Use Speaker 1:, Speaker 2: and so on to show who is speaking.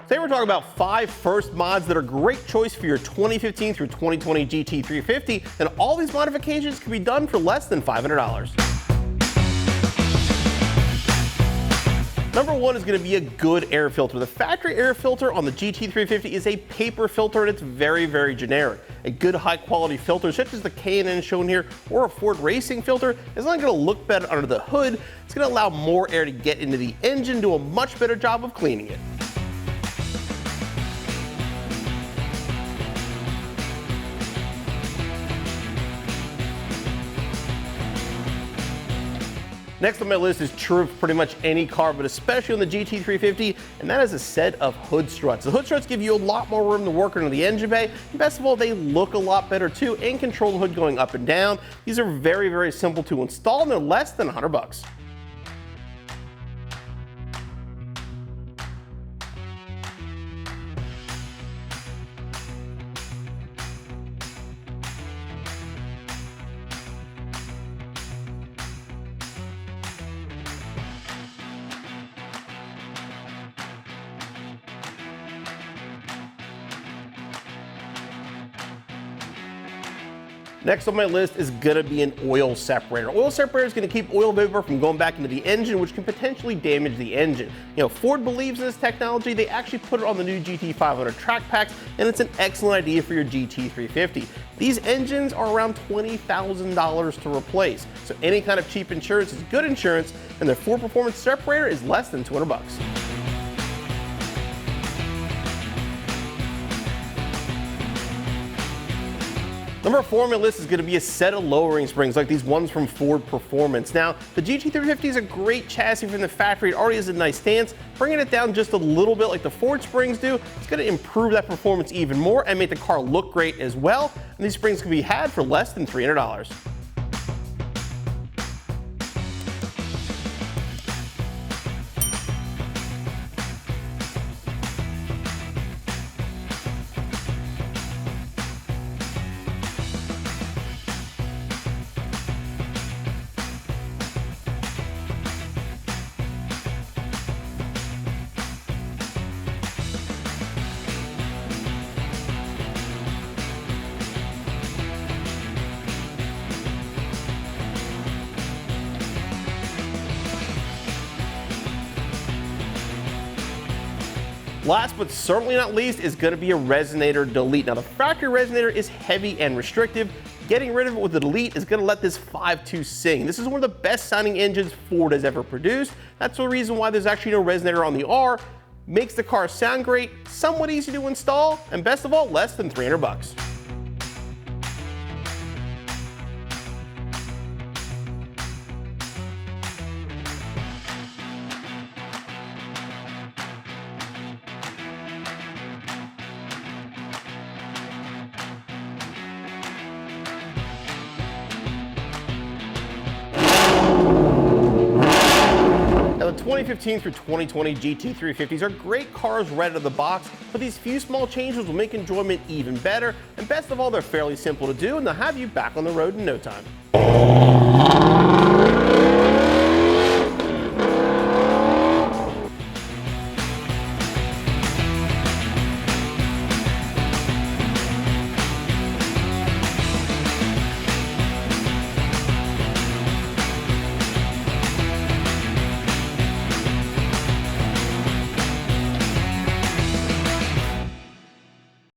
Speaker 1: Today we're talking about 5 first mods that are a great choice for your 2015 through 2020 GT350, and all these modifications can be done for less than $500. Number 1 is going to be a good air filter. The factory air filter on the GT350 is a paper filter and it's very, very generic. A good high quality filter such as the K&N shown here or a Ford Racing filter is not going to look better under the hood. It's going to allow more air to get into the engine, do a much better job of cleaning it. Next on my list is true of pretty much any car, but especially on the GT350, and that is a set of hood struts. The hood struts give you a lot more room to work under the engine bay, and best of all, they look a lot better too and control the hood going up and down. These are very, very simple to install, and they're less than $100. Next on my list is going to be an oil separator. Oil separator is going to keep oil vapor from going back into the engine, which can potentially damage the engine. You know, Ford believes in this technology. They actually put it on the new GT500 track packs, and it's an excellent idea for your GT350. These engines are around $20,000 to replace, so any kind of cheap insurance is good insurance, and the Ford Performance separator is less than $200. Number 4 on my list is going to be a set of lowering springs like these ones from Ford Performance. Now, the GT350 is a great chassis from the factory. It already has a nice stance. Bringing it down just a little bit like the Ford springs do, it's going to improve that performance even more and make the car look great as well. And these springs can be had for less than $300. Last but certainly not least is going to be a resonator delete. Now the factory resonator is heavy and restrictive. Getting rid of it with the delete is going to let this 5.2 sing. This is one of the best sounding engines Ford has ever produced. That's the reason why there's actually no resonator on the R. Makes the car sound great, somewhat easy to install, and best of all, less than $300. The 2015 through 2020 GT350s are great cars right out of the box, but these few small changes will make enjoyment even better, and best of all, they're fairly simple to do, and they'll have you back on the road in no time.